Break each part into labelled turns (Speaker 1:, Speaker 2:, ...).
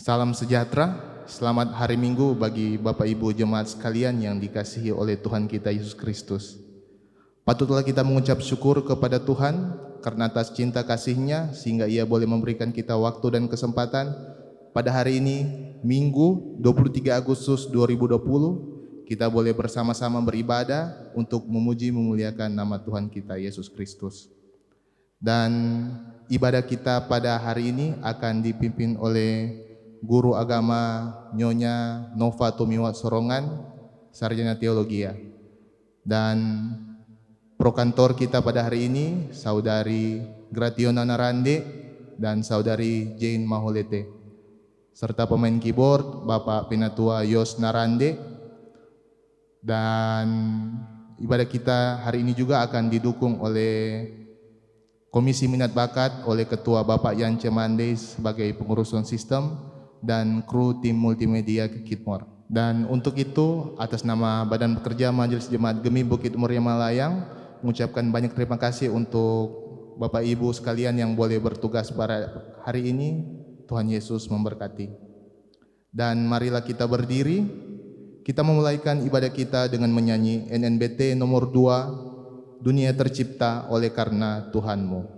Speaker 1: Salam sejahtera, selamat hari Minggu bagi Bapak Ibu jemaat sekalian yang dikasihi oleh Tuhan kita Yesus Kristus. Patutlah kita mengucap syukur kepada Tuhan karena atas cinta kasih-Nya sehingga Ia boleh memberikan kita waktu dan kesempatan pada hari ini, Minggu 23 Agustus 2020, kita boleh bersama-sama beribadah untuk memuji memuliakan nama Tuhan kita Yesus Kristus. Dan ibadah kita pada hari ini akan dipimpin oleh Guru Agama Nyonya Nova Tumiwa Sorongan, Sarjana Teologi. Dan prokantor kita pada hari ini Saudari Grationa Narande dan Saudari Jane Maholete, serta pemain keyboard Bapak Penatua Yos Narande. Dan ibadah kita hari ini juga akan didukung oleh Komisi Minat Bakat oleh Ketua Bapak Yance Mande sebagai pengurus sound system dan kru tim multimedia Kikitmor. Dan untuk itu, atas nama Badan Pekerja Majelis Jemaat Gemi Bukit Muria Malayang, mengucapkan banyak terima kasih untuk Bapak Ibu sekalian yang boleh bertugas pada hari ini. Tuhan Yesus memberkati. Dan marilah kita berdiri, kita memulaikan ibadah kita dengan menyanyi NNBT nomor 2, Dunia Tercipta Oleh Karena Tuhanmu.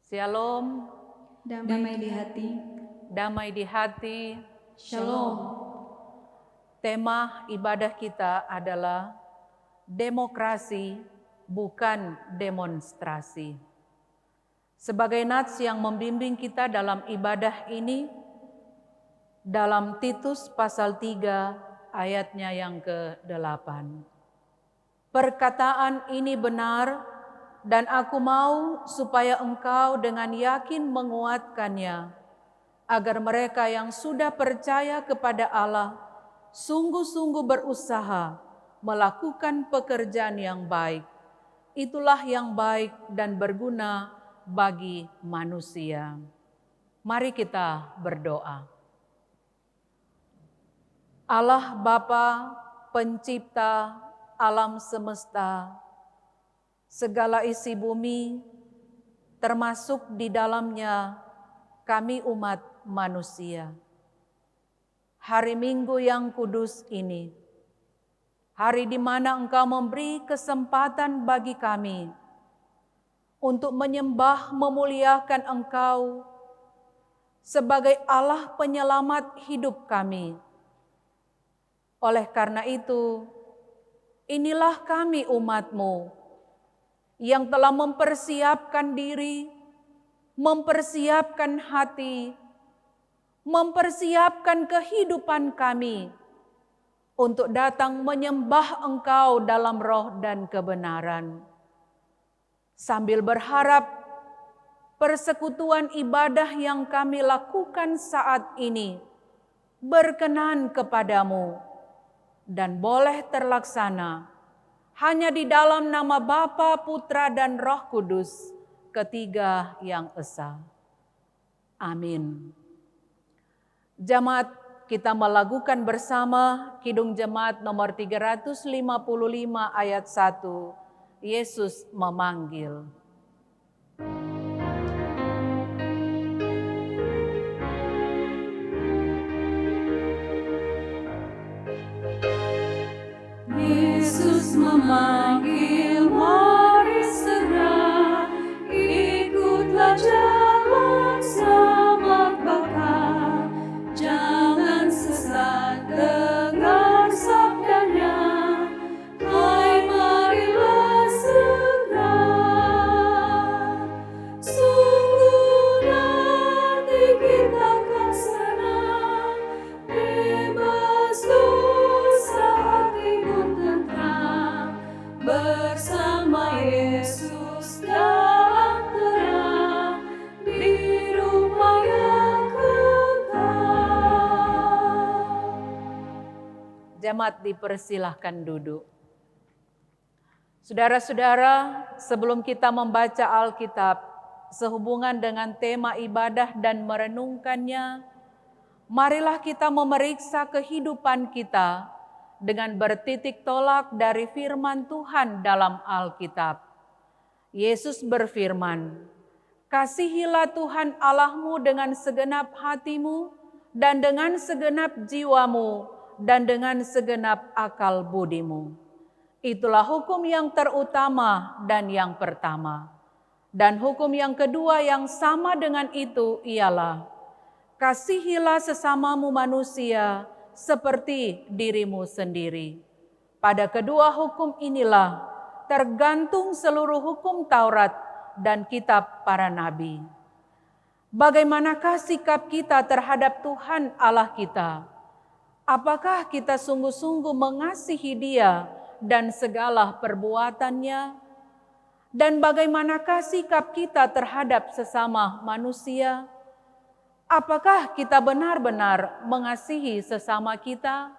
Speaker 2: Shalom,
Speaker 3: damai di hati.
Speaker 2: damai di hati.
Speaker 3: Shalom.
Speaker 2: Tema ibadah kita adalah demokrasi bukan demonstrasi. Sebagai nats yang membimbing kita dalam ibadah ini, dalam Titus pasal 3 ayatnya yang ke-8. Perkataan ini benar, dan aku mau supaya engkau dengan yakin menguatkannya, agar mereka yang sudah percaya kepada Allah sungguh-sungguh berusaha melakukan pekerjaan yang baik. Itulah yang baik dan berguna bagi manusia. Mari kita berdoa. Allah Bapa, pencipta alam semesta, segala isi bumi, termasuk di dalamnya kami umat manusia. Hari Minggu yang kudus ini, hari di mana Engkau memberi kesempatan bagi kami untuk menyembah memuliakan Engkau sebagai Allah penyelamat hidup kami. Oleh karena itu, inilah kami umat-Mu yang telah mempersiapkan diri, mempersiapkan hati, mempersiapkan kehidupan kami untuk datang menyembah Engkau dalam roh dan kebenaran. Sambil berharap persekutuan ibadah yang kami lakukan saat ini berkenan kepadamu dan boleh terlaksana hanya di dalam nama Bapa, Putra, dan Roh Kudus, ketiga yang esa. Amin. Jemaat, kita melakukan bersama Kidung Jemaat nomor 355 ayat 1 Yesus memanggil.
Speaker 3: Yesus memanggil, mari segera ikutlah jalan selamat bakal. Jangan sesat dengar sabdanya, hai marilah segera. Sungguh nanti kita akan senang, bebas dosa hati pun tentram, bersama Yesus dalam terang, di rumah yang kekal.
Speaker 2: Jemaat dipersilahkan duduk. Saudara-saudara, sebelum kita membaca Alkitab sehubungan dengan tema ibadah dan merenungkannya, marilah kita memeriksa kehidupan kita dengan bertitik tolak dari firman Tuhan dalam Alkitab. Yesus berfirman, "Kasihilah Tuhan Allahmu dengan segenap hatimu dan dengan segenap jiwamu dan dengan segenap akal budimu." Itulah hukum yang terutama dan yang pertama. Dan hukum yang kedua yang sama dengan itu ialah, kasihilah sesamamu manusia seperti dirimu sendiri. Pada kedua hukum inilah tergantung seluruh hukum Taurat dan kitab para nabi. Bagaimanakah sikap kita terhadap Tuhan Allah kita? Apakah kita sungguh-sungguh mengasihi Dia dan segala perbuatannya? Dan bagaimanakah sikap kita terhadap sesama manusia? Apakah kita benar-benar mengasihi sesama kita?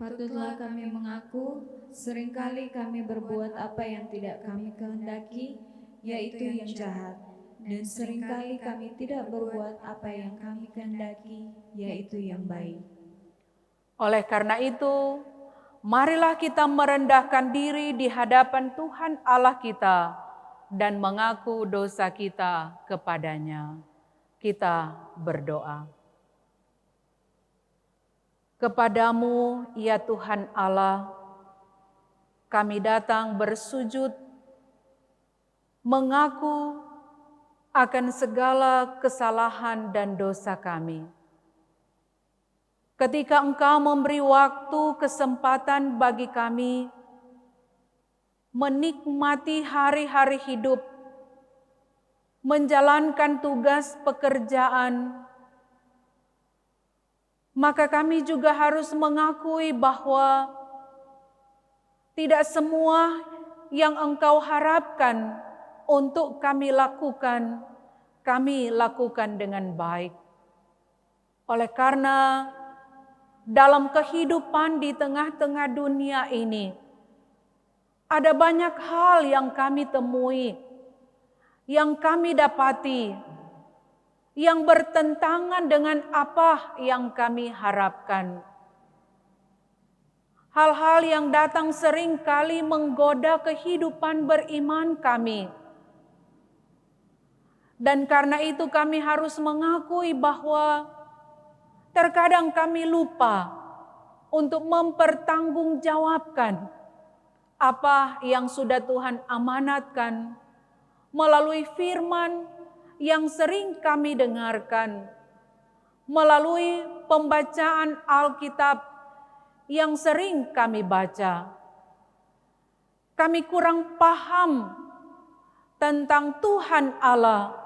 Speaker 3: Patutlah kami mengaku, seringkali kami berbuat apa yang tidak kami kehendaki, yaitu yang jahat. Dan seringkali kami tidak berbuat apa yang kami kehendaki, yaitu yang baik.
Speaker 2: Oleh karena itu, marilah kita merendahkan diri di hadapan Tuhan Allah kita dan mengaku dosa kita kepadanya. Kita berdoa. Kepadamu, ya Tuhan Allah, kami datang bersujud, mengaku akan segala kesalahan dan dosa kami. Ketika Engkau memberi waktu kesempatan bagi kami menikmati hari-hari hidup, menjalankan tugas pekerjaan, maka kami juga harus mengakui bahwa tidak semua yang Engkau harapkan untuk kami lakukan dengan baik. Oleh karena dalam kehidupan di tengah-tengah dunia ini, ada banyak hal yang kami temui, yang kami dapati, yang bertentangan dengan apa yang kami harapkan. Hal-hal yang datang sering kali menggoda kehidupan beriman kami. Dan karena itu kami harus mengakui bahwa terkadang kami lupa untuk mempertanggungjawabkan apa yang sudah Tuhan amanatkan melalui firman yang sering kami dengarkan, melalui pembacaan Alkitab yang sering kami baca. Kami kurang paham tentang Tuhan Allah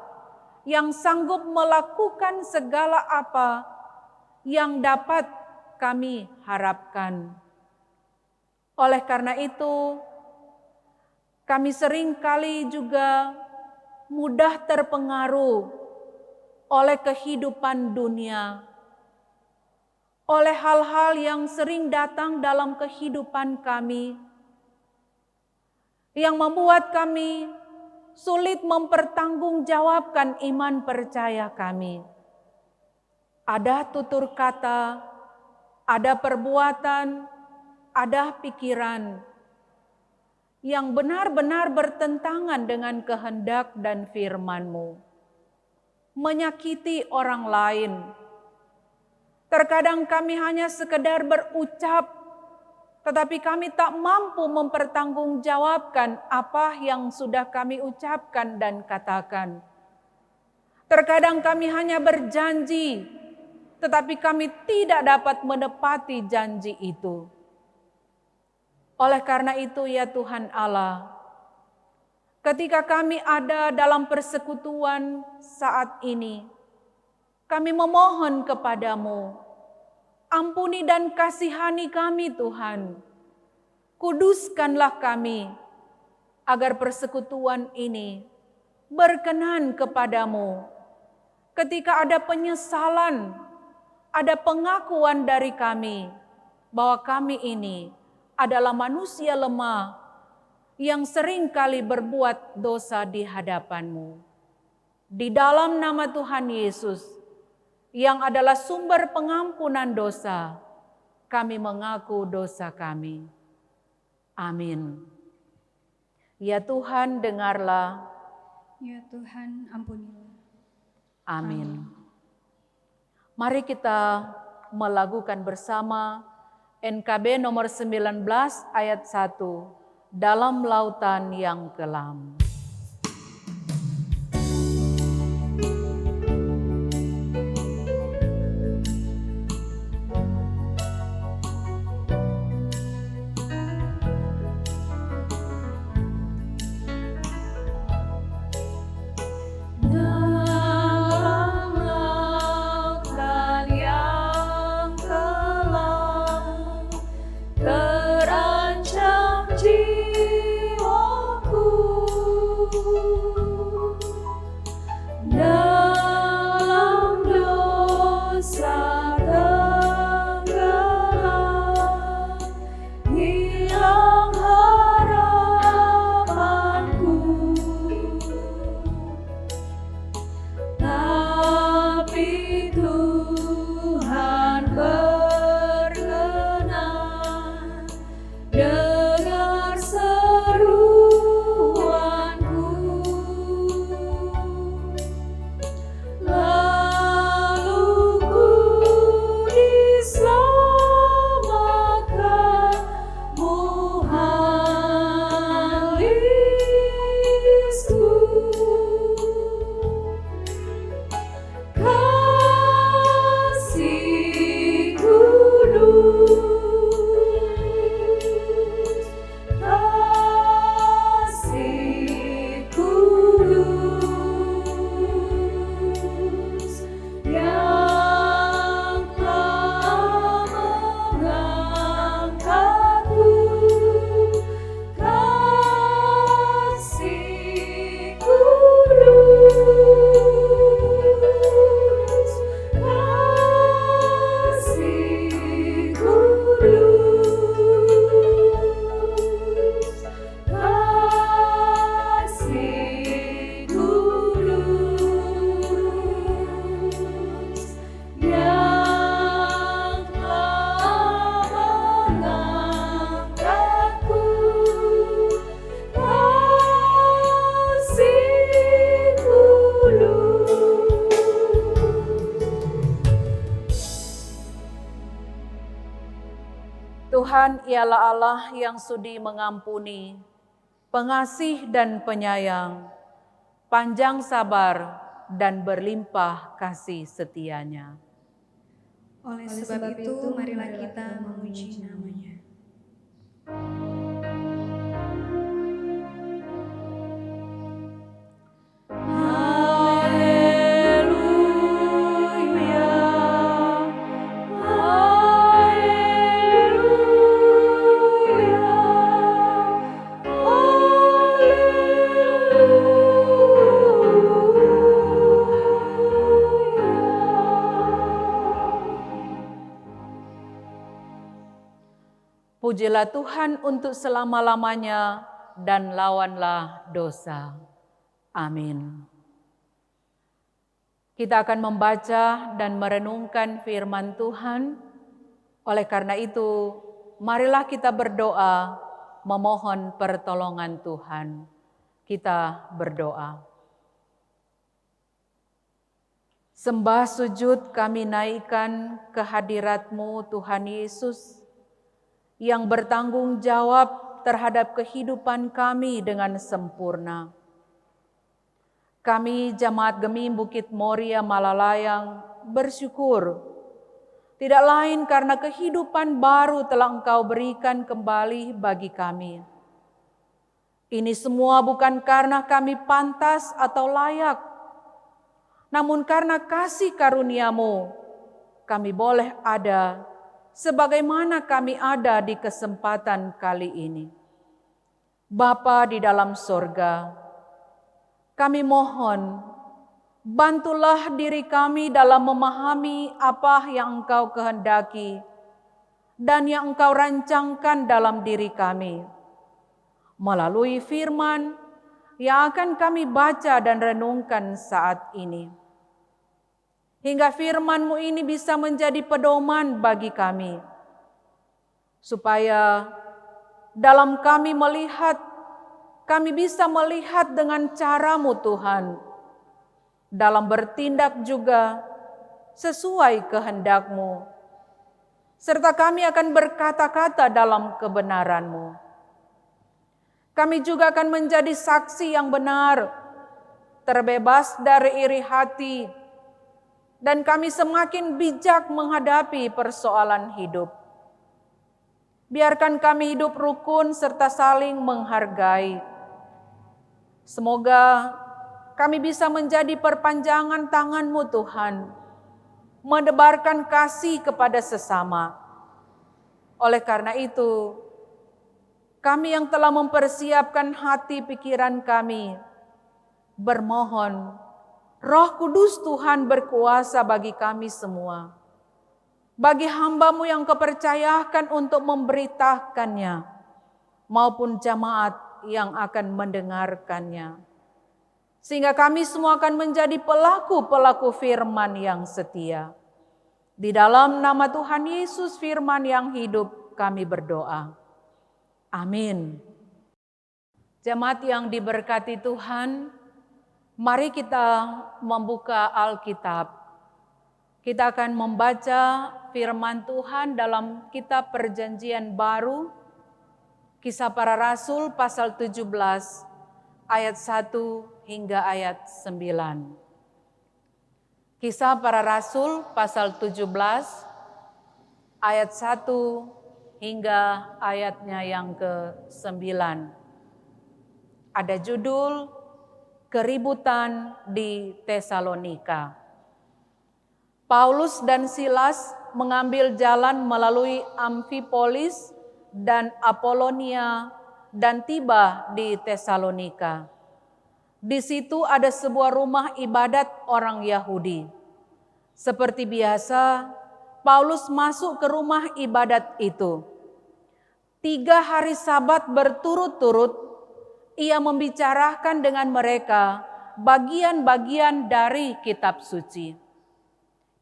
Speaker 2: yang sanggup melakukan segala apa yang dapat kami harapkan. Oleh karena itu, kami seringkali juga mudah terpengaruh oleh kehidupan dunia, oleh hal-hal yang sering datang dalam kehidupan kami, yang membuat kami sulit mempertanggungjawabkan iman percaya kami. Ada tutur kata, ada perbuatan, ada pikiran yang benar-benar bertentangan dengan kehendak dan firman-Mu. Menyakiti orang lain. Terkadang kami hanya sekedar berucap, tetapi kami tak mampu mempertanggungjawabkan apa yang sudah kami ucapkan dan katakan. Terkadang kami hanya berjanji, tetapi kami tidak dapat menepati janji itu. Oleh karena itu ya Tuhan Allah, ketika kami ada dalam persekutuan saat ini, kami memohon kepadamu, ampuni dan kasihani kami Tuhan. Kuduskanlah kami, agar persekutuan ini berkenan kepadamu. Ketika ada penyesalan, ada pengakuan dari kami, bahwa kami ini adalah manusia lemah yang sering kali berbuat dosa di hadapan-Mu. Di dalam nama Tuhan Yesus, yang adalah sumber pengampunan dosa, kami mengaku dosa kami. Amin. Ya Tuhan, dengarlah.
Speaker 3: Ya Tuhan, ampunilah.
Speaker 2: Amin. Mari kita melakukan bersama NKB nomor 19 ayat 1, dalam lautan yang kelam. Tuhan ialah Allah yang sudi mengampuni, pengasih dan penyayang, panjang sabar dan berlimpah kasih setianya.
Speaker 3: Oleh sebab itu, marilah kita memuji nama-Nya.
Speaker 2: Pujilah Tuhan untuk selama-lamanya dan lawanlah dosa. Amin. Kita akan membaca dan merenungkan firman Tuhan. Oleh karena itu, marilah kita berdoa memohon pertolongan Tuhan. Kita berdoa. Sembah sujud kami naikkan kehadirat-Mu Tuhan Yesus yang bertanggung jawab terhadap kehidupan kami dengan sempurna. Kami Jemaat Gemim Bukit Moria Malalayang bersyukur, tidak lain karena kehidupan baru telah Engkau berikan kembali bagi kami. Ini semua bukan karena kami pantas atau layak, namun karena kasih karunia-Mu, kami boleh ada sebagaimana kami ada di kesempatan kali ini. Bapa di dalam sorga, kami mohon, bantulah diri kami dalam memahami apa yang Engkau kehendaki dan yang Engkau rancangkan dalam diri kami. Melalui firman yang akan kami baca dan renungkan saat ini. Hingga firman-Mu ini bisa menjadi pedoman bagi kami. Supaya dalam kami melihat, kami bisa melihat dengan cara-Mu Tuhan. Dalam bertindak juga sesuai kehendak-Mu. Serta kami akan berkata-kata dalam kebenaran-Mu. Kami juga akan menjadi saksi yang benar, terbebas dari iri hati, dan kami semakin bijak menghadapi persoalan hidup. Biarkan kami hidup rukun serta saling menghargai. Semoga kami bisa menjadi perpanjangan tangan-Mu Tuhan, menebarkan kasih kepada sesama. Oleh karena itu, kami yang telah mempersiapkan hati pikiran kami, bermohon, Roh Kudus Tuhan berkuasa bagi kami semua. Bagi hamba-Mu yang kepercayakan untuk memberitakannya, maupun jemaat yang akan mendengarkannya. Sehingga kami semua akan menjadi pelaku-pelaku firman yang setia. Di dalam nama Tuhan Yesus firman yang hidup kami berdoa. Amin. Jemaat yang diberkati Tuhan, mari kita membuka Alkitab. Kita akan membaca firman Tuhan dalam kitab Perjanjian Baru, Kisah Para Rasul pasal 17 ayat 1 hingga ayat 9. Kisah Para Rasul pasal 17 ayat 1 hingga ayatnya yang ke-9. Ada judul Keributan di Tesalonika. Paulus dan Silas mengambil jalan melalui Amfipolis dan Apolonia dan tiba di Tesalonika. Di situ ada sebuah rumah ibadat orang Yahudi. Seperti biasa, Paulus masuk ke rumah ibadat itu. 3 hari Sabat berturut-turut, ia membicarakan dengan mereka bagian-bagian dari kitab suci.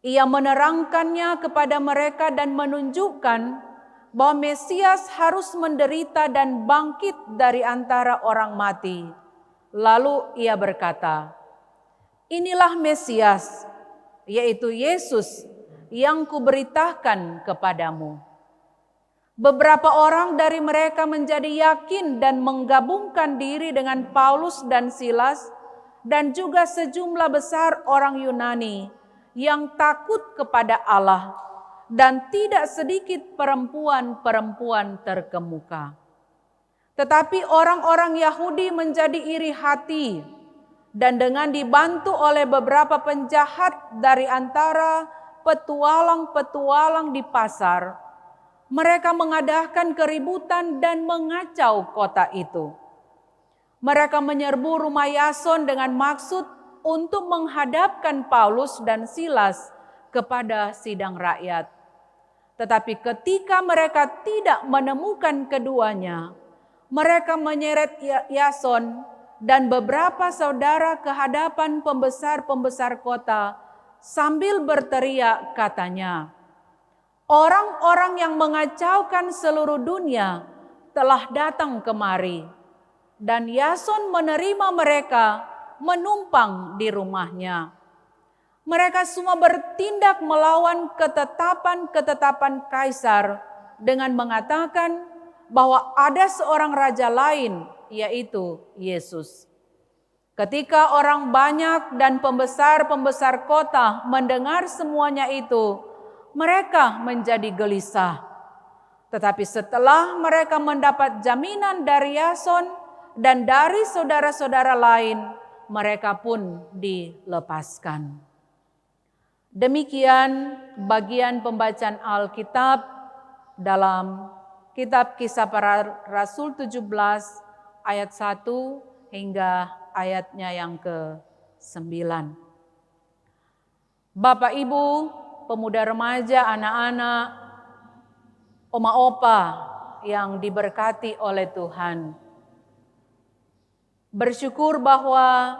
Speaker 2: Ia menerangkannya kepada mereka dan menunjukkan bahwa Mesias harus menderita dan bangkit dari antara orang mati. Lalu ia berkata, "Inilah Mesias, yaitu Yesus yang kuberitakan kepadamu." Beberapa orang dari mereka menjadi yakin dan menggabungkan diri dengan Paulus dan Silas dan juga sejumlah besar orang Yunani yang takut kepada Allah dan tidak sedikit perempuan-perempuan terkemuka. Tetapi orang-orang Yahudi menjadi iri hati dan dengan dibantu oleh beberapa penjahat dari antara petualang-petualang di pasar, mereka mengadakan keributan dan mengacau kota itu. Mereka menyerbu rumah Yason dengan maksud untuk menghadapkan Paulus dan Silas kepada sidang rakyat. Tetapi ketika mereka tidak menemukan keduanya, mereka menyeret Yason dan beberapa saudara ke hadapan pembesar-pembesar kota sambil berteriak katanya, "Orang-orang yang mengacaukan seluruh dunia telah datang kemari, dan Yason menerima mereka menumpang di rumahnya. Mereka semua bertindak melawan ketetapan-ketetapan Kaisar dengan mengatakan bahwa ada seorang raja lain, yaitu Yesus. Ketika orang banyak dan pembesar-pembesar kota mendengar semuanya itu, mereka menjadi gelisah. Tetapi setelah mereka mendapat jaminan dari Yason dan dari saudara-saudara lain, mereka pun dilepaskan. Demikian bagian pembacaan Alkitab dalam kitab Kisah Para Rasul 17 ayat 1 hingga ayatnya yang ke-9. Bapak, Ibu, pemuda remaja, anak-anak, oma opa yang diberkati oleh Tuhan. Bersyukur bahwa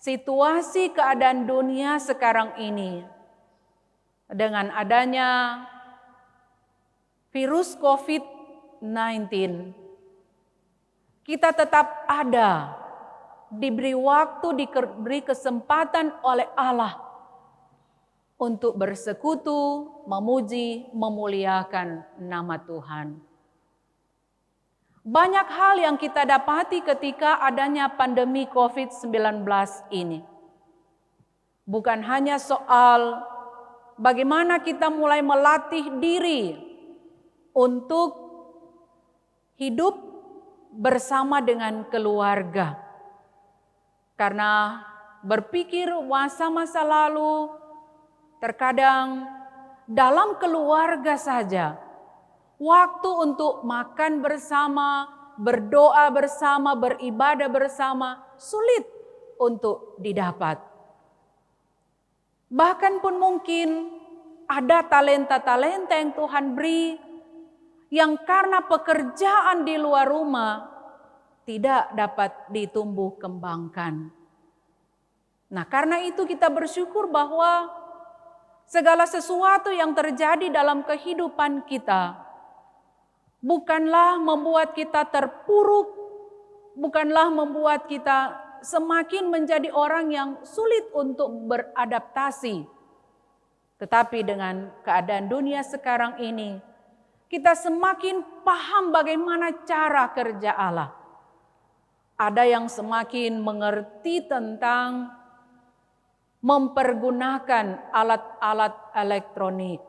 Speaker 2: situasi keadaan dunia sekarang ini dengan adanya virus COVID-19, kita tetap ada, diberi waktu, diberi kesempatan oleh Allah untuk bersekutu, memuji, memuliakan nama Tuhan. Banyak hal yang kita dapati ketika adanya pandemi COVID-19 ini. Bukan hanya soal bagaimana kita mulai melatih diri untuk hidup bersama dengan keluarga. Karena berpikir masa-masa lalu, terkadang dalam keluarga saja, waktu untuk makan bersama, berdoa bersama, beribadah bersama, sulit untuk didapat. Bahkan pun mungkin ada talenta-talenta yang Tuhan beri, yang karena pekerjaan di luar rumah tidak dapat ditumbuh kembangkan. Nah, karena itu kita bersyukur bahwa segala sesuatu yang terjadi dalam kehidupan kita bukanlah membuat kita terpuruk, bukanlah membuat kita semakin menjadi orang yang sulit untuk beradaptasi. Tetapi dengan keadaan dunia sekarang ini, kita semakin paham bagaimana cara kerja Allah. Ada yang semakin mengerti tentang mempergunakan alat-alat elektronik.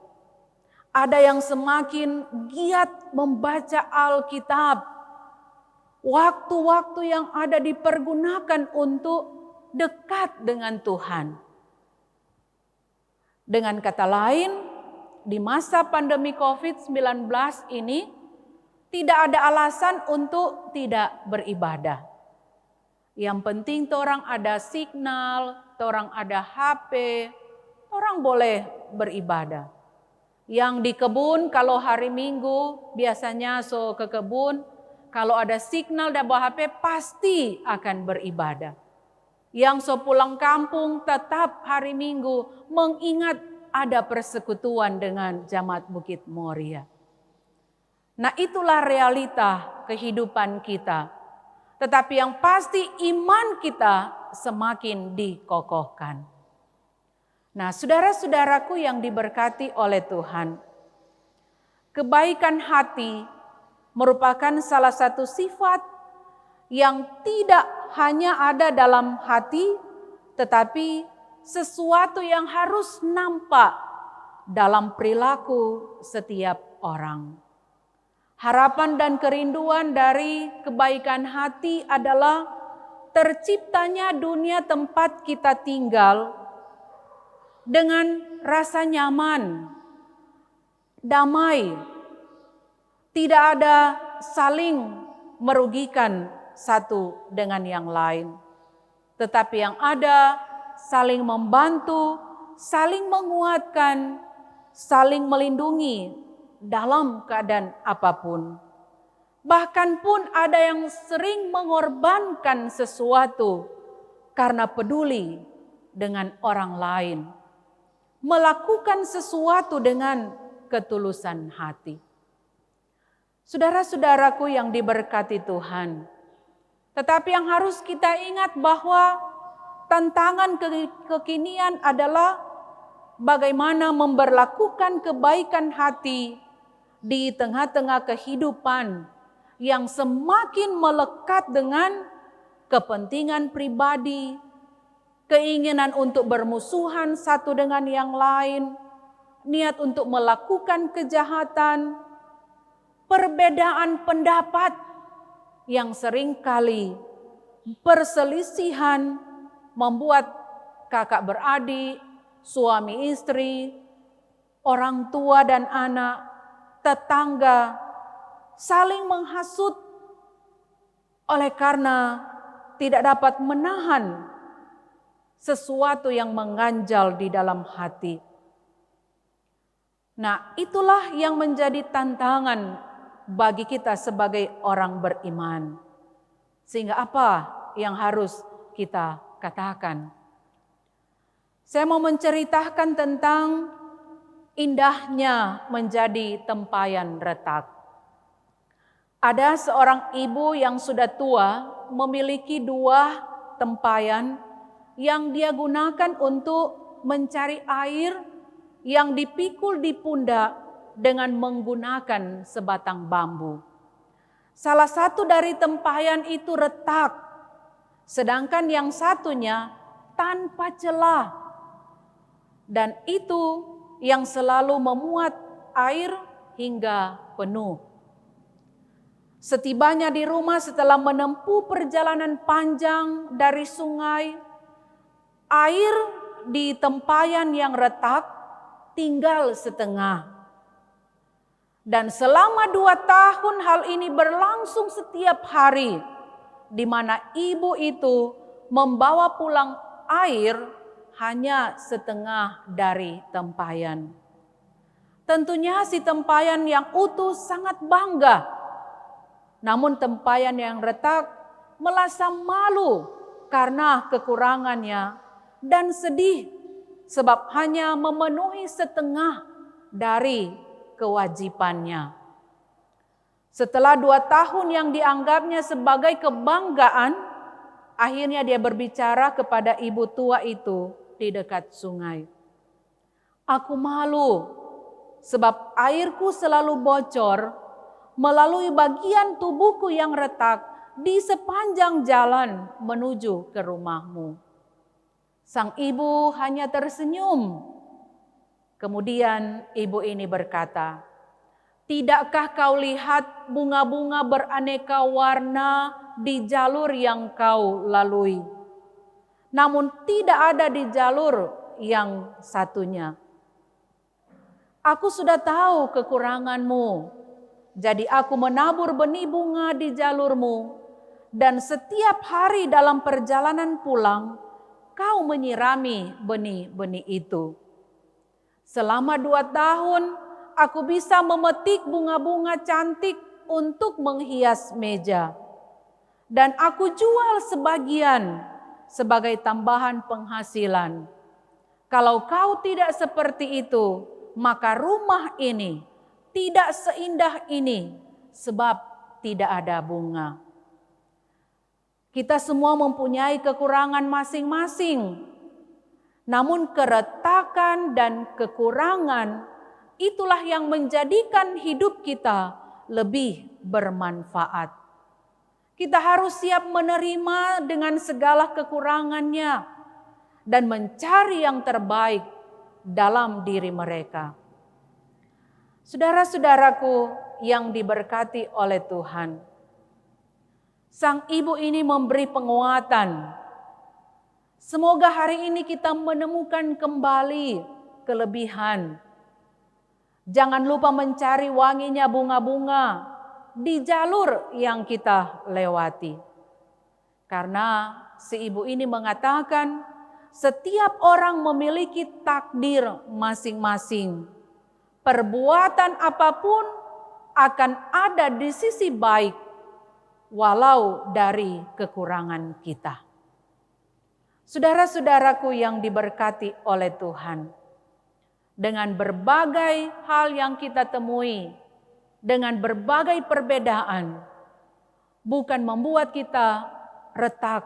Speaker 2: Ada yang semakin giat membaca Alkitab. Waktu-waktu yang ada dipergunakan untuk dekat dengan Tuhan. Dengan kata lain, di masa pandemi COVID-19 ini tidak ada alasan untuk tidak beribadah. Yang penting orang ada signal, orang ada HP, orang boleh beribadah. Yang di kebun kalau hari Minggu biasanya ke kebun, kalau ada signal dan bawa HP pasti akan beribadah. Yang pulang kampung tetap hari Minggu mengingat ada persekutuan dengan Jemaat Bukit Moria. Nah, itulah realita kehidupan kita. Tetapi yang pasti iman kita semakin dikokohkan. Nah, saudara-saudaraku yang diberkati oleh Tuhan, kebaikan hati merupakan salah satu sifat yang tidak hanya ada dalam hati, tetapi sesuatu yang harus nampak dalam perilaku setiap orang. Harapan dan kerinduan dari kebaikan hati adalah terciptanya dunia tempat kita tinggal dengan rasa nyaman, damai, tidak ada saling merugikan satu dengan yang lain. Tetapi yang ada saling membantu, saling menguatkan, saling melindungi dalam keadaan apapun. Bahkan pun ada yang sering mengorbankan sesuatu karena peduli dengan orang lain. Melakukan sesuatu dengan ketulusan hati. Saudara-saudaraku yang diberkati Tuhan, tetapi yang harus kita ingat bahwa tantangan kekinian adalah bagaimana memberlakukan kebaikan hati di tengah-tengah kehidupan yang semakin melekat dengan kepentingan pribadi, keinginan untuk bermusuhan satu dengan yang lain, niat untuk melakukan kejahatan, perbedaan pendapat yang seringkali perselisihan membuat kakak beradik, suami istri, orang tua dan anak, tetangga saling menghasut oleh karena tidak dapat menahan sesuatu yang mengganjal di dalam hati. Nah, itulah yang menjadi tantangan bagi kita sebagai orang beriman. Sehingga apa yang harus kita katakan? Saya mau menceritakan tentang indahnya menjadi tempayan retak. Ada seorang ibu yang sudah tua memiliki 2 tempayan yang dia gunakan untuk mencari air yang dipikul di pundak dengan menggunakan sebatang bambu. Salah satu dari tempayan itu retak, sedangkan yang satunya tanpa celah. Dan itu yang selalu memuat air hingga penuh. Setibanya di rumah setelah menempuh perjalanan panjang dari sungai, air di tempayan yang retak tinggal setengah. Dan selama 2 tahun hal ini berlangsung setiap hari, di mana ibu itu membawa pulang air hanya setengah dari tempayan. Tentunya si tempayan yang utuh sangat bangga. Namun tempayan yang retak merasa malu karena kekurangannya dan sedih sebab hanya memenuhi setengah dari kewajibannya. Setelah 2 tahun yang dianggapnya sebagai kebanggaan, akhirnya dia berbicara kepada ibu tua itu di dekat sungai. Aku malu sebab airku selalu bocor melalui bagian tubuhku yang retak di sepanjang jalan menuju ke rumahmu. Sang ibu hanya tersenyum. Kemudian ibu ini berkata, "Tidakkah kau lihat bunga-bunga beraneka warna di jalur yang kau lalui? Namun tidak ada di jalur yang satunya. Aku sudah tahu kekuranganmu. Jadi aku menabur benih bunga di jalurmu, dan setiap hari dalam perjalanan pulang, kau menyirami benih-benih itu. Selama 2 tahun, aku bisa memetik bunga-bunga cantik untuk menghias meja. Dan aku jual sebagian sebagai tambahan penghasilan. Kalau kau tidak seperti itu, maka rumah ini tidak seindah ini sebab tidak ada bunga." Kita semua mempunyai kekurangan masing-masing. Namun keretakan dan kekurangan itulah yang menjadikan hidup kita lebih bermanfaat. Kita harus siap menerima dengan segala kekurangannya dan mencari yang terbaik dalam diri mereka. Saudara-saudaraku yang diberkati oleh Tuhan, sang ibu ini memberi penguatan. Semoga hari ini kita menemukan kembali kelebihan. Jangan lupa mencari wanginya bunga-bunga di jalur yang kita lewati. Karena si ibu ini mengatakan, setiap orang memiliki takdir masing-masing. Perbuatan apapun akan ada di sisi baik, walau dari kekurangan kita. Saudara-saudaraku yang diberkati oleh Tuhan, dengan berbagai hal yang kita temui, dengan berbagai perbedaan bukan membuat kita retak,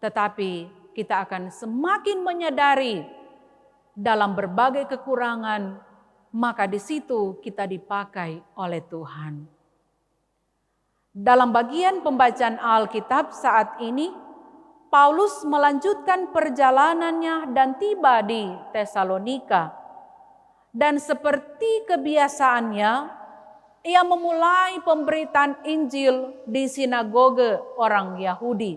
Speaker 2: tetapi kita akan semakin menyadari dalam berbagai kekurangan, maka di situ kita dipakai oleh Tuhan. Dalam bagian pembacaan Alkitab saat ini, Paulus melanjutkan perjalanannya dan tiba di Tesalonika. Dan seperti kebiasaannya, ia memulai pemberitaan Injil di sinagoge orang Yahudi.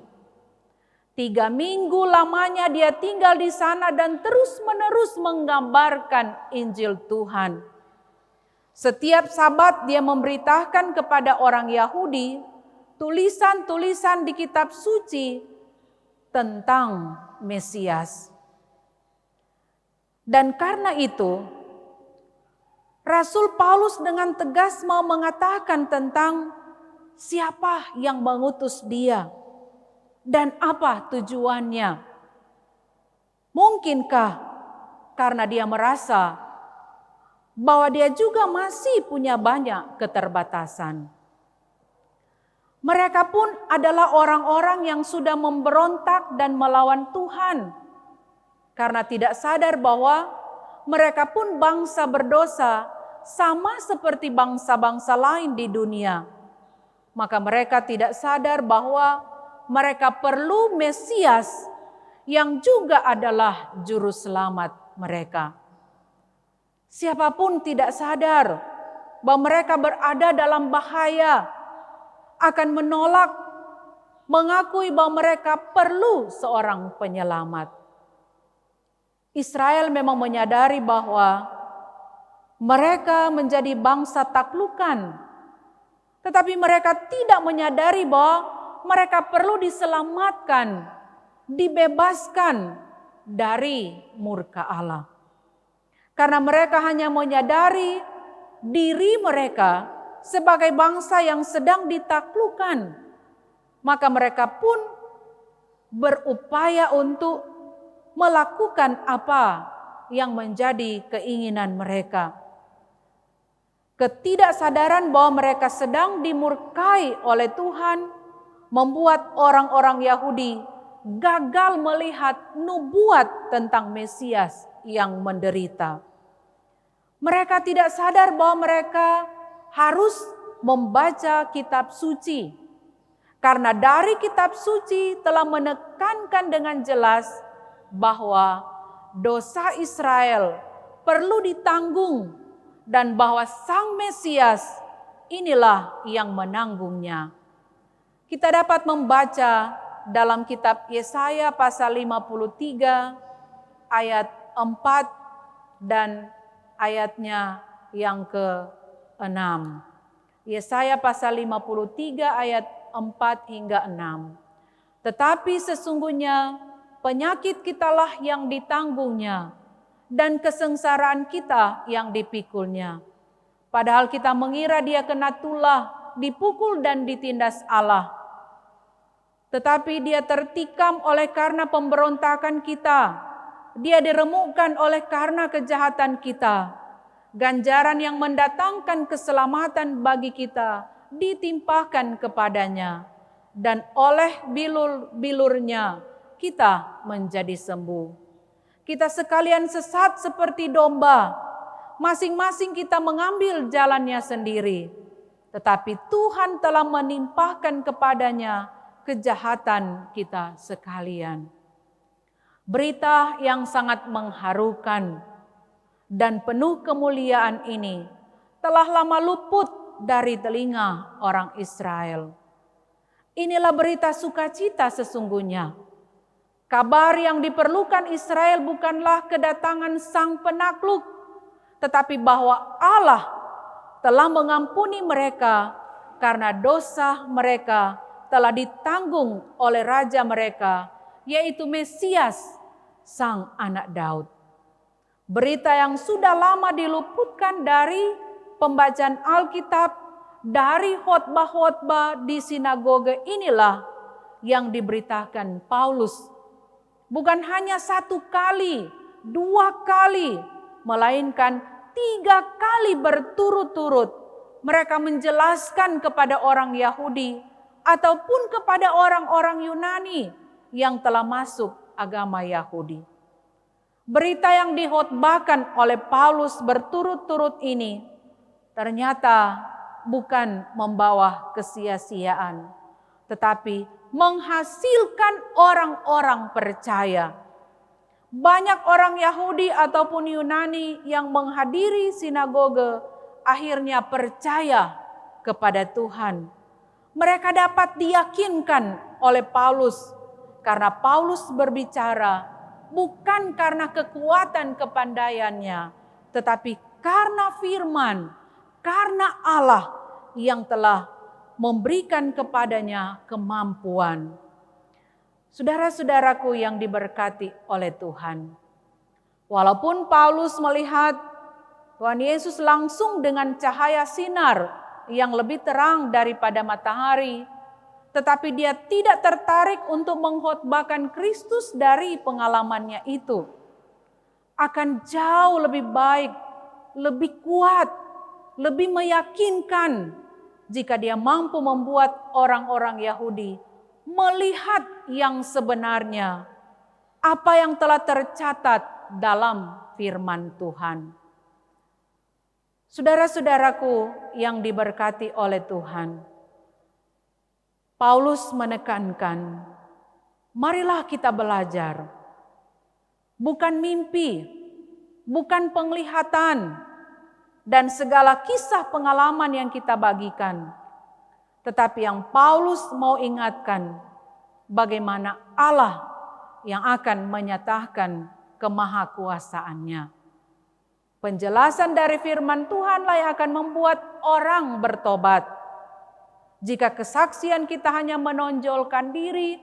Speaker 2: 3 minggu lamanya dia tinggal di sana dan terus-menerus menggambarkan Injil Tuhan. Setiap Sabat dia memberitakan kepada orang Yahudi tulisan-tulisan di kitab suci tentang Mesias. Dan karena itu, Rasul Paulus dengan tegas mau mengatakan tentang siapa yang mengutus dia dan apa tujuannya. Mungkinkah karena dia merasa bahwa dia juga masih punya banyak keterbatasan. Mereka pun adalah orang-orang yang sudah memberontak dan melawan Tuhan karena tidak sadar bahwa mereka pun bangsa berdosa sama seperti bangsa-bangsa lain di dunia. Maka mereka tidak sadar bahwa mereka perlu Mesias yang juga adalah juru selamat mereka. Siapapun tidak sadar bahwa mereka berada dalam bahaya, akan menolak, mengakui bahwa mereka perlu seorang penyelamat. Israel memang menyadari bahwa mereka menjadi bangsa taklukan, tetapi mereka tidak menyadari bahwa mereka perlu diselamatkan, dibebaskan dari murka Allah. Karena mereka hanya menyadari diri mereka sebagai bangsa yang sedang ditaklukkan, maka mereka pun berupaya untuk melakukan apa yang menjadi keinginan mereka. Ketidaksadaran bahwa mereka sedang dimurkai oleh Tuhan membuat orang-orang Yahudi gagal melihat nubuat tentang Mesias yang menderita. Mereka tidak sadar bahwa mereka harus membaca kitab suci. Karena dari kitab suci telah menekankan dengan jelas bahwa dosa Israel perlu ditanggung dan bahwa Sang Mesias inilah yang menanggungnya. Kita dapat membaca dalam kitab Yesaya pasal 53 ayat 4 dan ayatnya yang ke-6. Yesaya pasal 53 ayat 4 hingga 6. Tetapi sesungguhnya penyakit kitalah yang ditanggungnya dan kesengsaraan kita yang dipikulnya. Padahal kita mengira dia kena tulah, dipukul dan ditindas Allah. Tetapi dia tertikam oleh karena pemberontakan kita. Dia diremukkan oleh karena kejahatan kita. Ganjaran yang mendatangkan keselamatan bagi kita ditimpahkan kepadanya. Dan oleh bilur-bilurnya kita menjadi sembuh. Kita sekalian sesat seperti domba. Masing-masing kita mengambil jalannya sendiri. Tetapi Tuhan telah menimpahkan kepadanya kejahatan kita sekalian. Berita yang sangat mengharukan dan penuh kemuliaan ini telah lama luput dari telinga orang Israel. Inilah berita sukacita sesungguhnya. Kabar yang diperlukan Israel bukanlah kedatangan sang penakluk, tetapi bahwa Allah telah mengampuni mereka karena dosa mereka telah ditanggung oleh Raja mereka, yaitu Mesias, Sang Anak Daud. Berita yang sudah lama diluputkan dari pembacaan Alkitab, dari khotbah-khotbah di sinagoge inilah yang diberitakan Paulus. Bukan hanya 1 kali, 2 kali, melainkan 3 kali berturut-turut mereka menjelaskan kepada orang Yahudi ataupun kepada orang-orang Yunani yang telah masuk agama Yahudi. Berita yang dihotbahkan oleh Paulus berturut-turut ini ternyata bukan membawa kesia-siaan, tetapi menghasilkan orang-orang percaya. Banyak orang Yahudi ataupun Yunani yang menghadiri sinagoge akhirnya percaya kepada Tuhan. Mereka dapat diyakinkan oleh Paulus karena Paulus berbicara bukan karena kekuatan kepandaiannya, tetapi karena firman, karena Allah yang telah memberikan kepadanya kemampuan. Saudara-saudaraku yang diberkati oleh Tuhan, walaupun Paulus melihat Tuhan Yesus langsung dengan cahaya sinar yang lebih terang daripada matahari, tetapi dia tidak tertarik untuk mengkhotbahkan Kristus dari pengalamannya itu. Akan jauh lebih baik, lebih kuat, lebih meyakinkan jika dia mampu membuat orang-orang Yahudi melihat yang sebenarnya, apa yang telah tercatat dalam firman Tuhan. Saudara-saudaraku yang diberkati oleh Tuhan, Paulus menekankan, marilah kita belajar. Bukan mimpi, bukan penglihatan, dan segala kisah pengalaman yang kita bagikan. Tetapi yang Paulus mau ingatkan, bagaimana Allah yang akan menyatakan kemahakuasaannya. Penjelasan dari firman Tuhanlah yang akan membuat orang bertobat. Jika kesaksian kita hanya menonjolkan diri,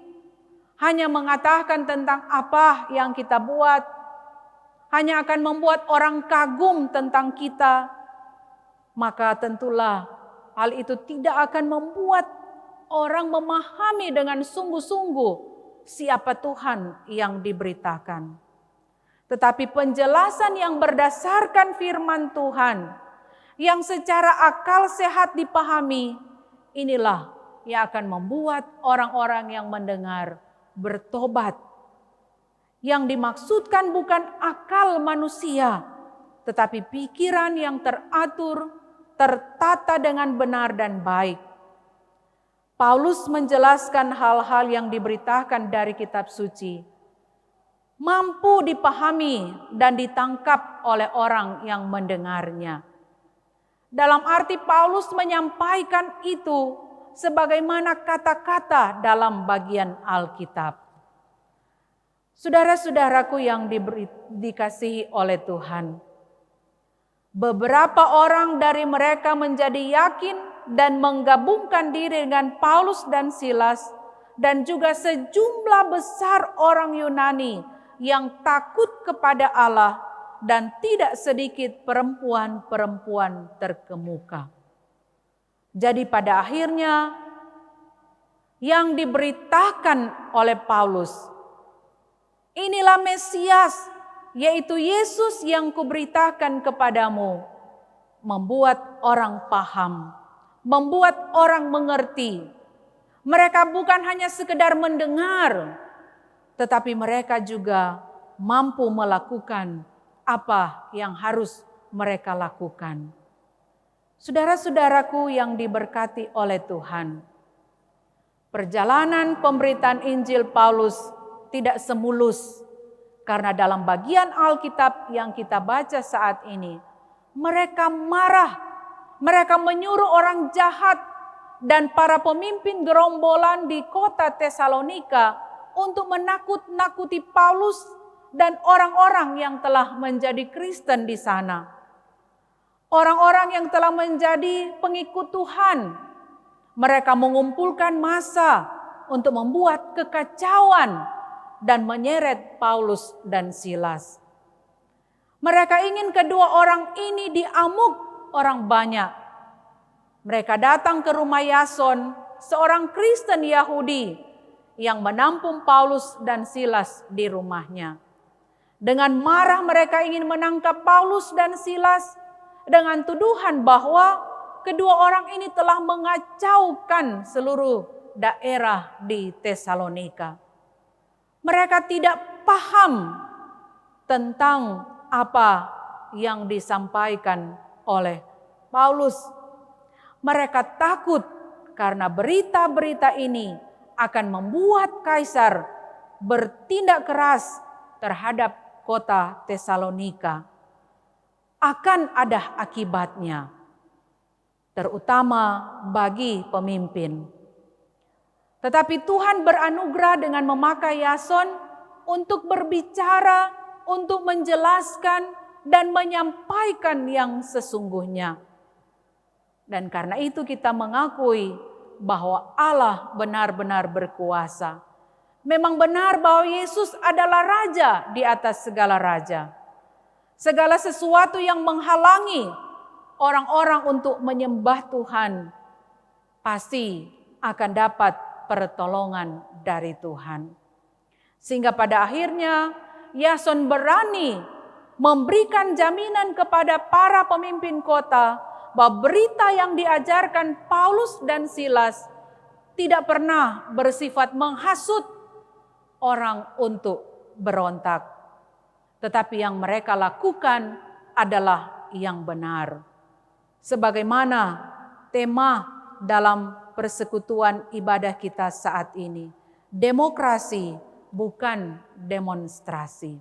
Speaker 2: hanya mengatakan tentang apa yang kita buat, hanya akan membuat orang kagum tentang kita, maka tentulah hal itu tidak akan membuat orang memahami dengan sungguh-sungguh siapa Tuhan yang diberitakan. Tetapi penjelasan yang berdasarkan firman Tuhan, yang secara akal sehat dipahami, inilah yang akan membuat orang-orang yang mendengar bertobat. Yang dimaksudkan bukan akal manusia, tetapi pikiran yang teratur, tertata dengan benar dan baik. Paulus menjelaskan hal-hal yang diberitakan dari kitab suci, mampu dipahami dan ditangkap oleh orang yang mendengarnya. Dalam arti Paulus menyampaikan itu sebagaimana kata-kata dalam bagian Alkitab. Saudara-saudaraku yang dikasihi oleh Tuhan, beberapa orang dari mereka menjadi yakin dan menggabungkan diri dengan Paulus dan Silas, dan juga sejumlah besar orang Yunani yang takut kepada Allah, dan tidak sedikit perempuan-perempuan terkemuka. Jadi pada akhirnya yang diberitakan oleh Paulus, inilah Mesias, yaitu Yesus yang kuberitakan kepadamu, membuat orang paham, membuat orang mengerti. Mereka bukan hanya sekedar mendengar, tetapi mereka juga mampu melakukan apa yang harus mereka lakukan. Saudara-saudaraku yang diberkati oleh Tuhan, perjalanan pemberitaan Injil Paulus tidak semulus, karena dalam bagian Alkitab yang kita baca saat ini, mereka marah, mereka menyuruh orang jahat dan para pemimpin gerombolan di kota Tesalonika untuk menakut-nakuti Paulus dan orang-orang yang telah menjadi Kristen di sana. Orang-orang yang telah menjadi pengikut Tuhan, mereka mengumpulkan massa untuk membuat kekacauan dan menyeret Paulus dan Silas. Mereka ingin kedua orang ini diamuk orang banyak. Mereka datang ke rumah Yason, seorang Kristen Yahudi yang menampung Paulus dan Silas di rumahnya. Dengan marah mereka ingin menangkap Paulus dan Silas dengan tuduhan bahwa kedua orang ini telah mengacaukan seluruh daerah di Tesalonika. Mereka tidak paham tentang apa yang disampaikan oleh Paulus. Mereka takut karena berita-berita ini akan membuat Kaisar bertindak keras terhadap kota Tesalonika. Akan ada akibatnya, terutama bagi pemimpin. Tetapi Tuhan beranugerah dengan memakai Yason untuk berbicara, untuk menjelaskan dan menyampaikan yang sesungguhnya. Dan karena itu kita mengakui bahwa Allah benar-benar berkuasa. Memang benar bahwa Yesus adalah Raja di atas segala raja. Segala sesuatu yang menghalangi orang-orang untuk menyembah Tuhan pasti akan dapat pertolongan dari Tuhan. Sehingga pada akhirnya Yason berani memberikan jaminan kepada para pemimpin kota bahwa berita yang diajarkan Paulus dan Silas tidak pernah bersifat menghasut orang untuk berontak. Tetapi yang mereka lakukan adalah yang benar. Sebagaimana tema dalam persekutuan ibadah kita saat ini. Demokrasi bukan demonstrasi.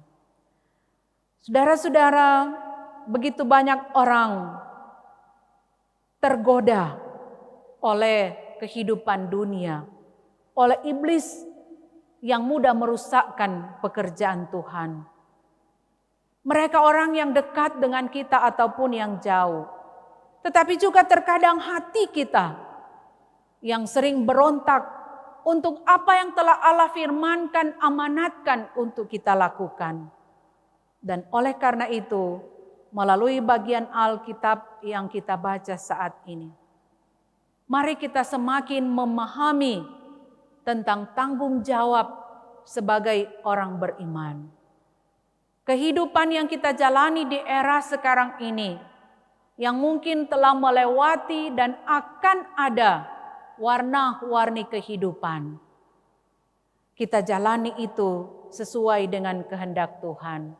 Speaker 2: Saudara-saudara, begitu banyak orang tergoda oleh kehidupan dunia, oleh iblis yang mudah merusakkan pekerjaan Tuhan. Mereka orang yang dekat dengan kita ataupun yang jauh. Tetapi juga terkadang hati kita yang sering berontak untuk apa yang telah Allah firmankan, amanatkan untuk kita lakukan. Dan oleh karena itu, melalui bagian Alkitab yang kita baca saat ini, mari kita semakin memahami tentang tanggung jawab sebagai orang beriman. Kehidupan yang kita jalani di era sekarang ini, yang mungkin telah melewati dan akan ada warna-warni kehidupan. Kita jalani itu sesuai dengan kehendak Tuhan.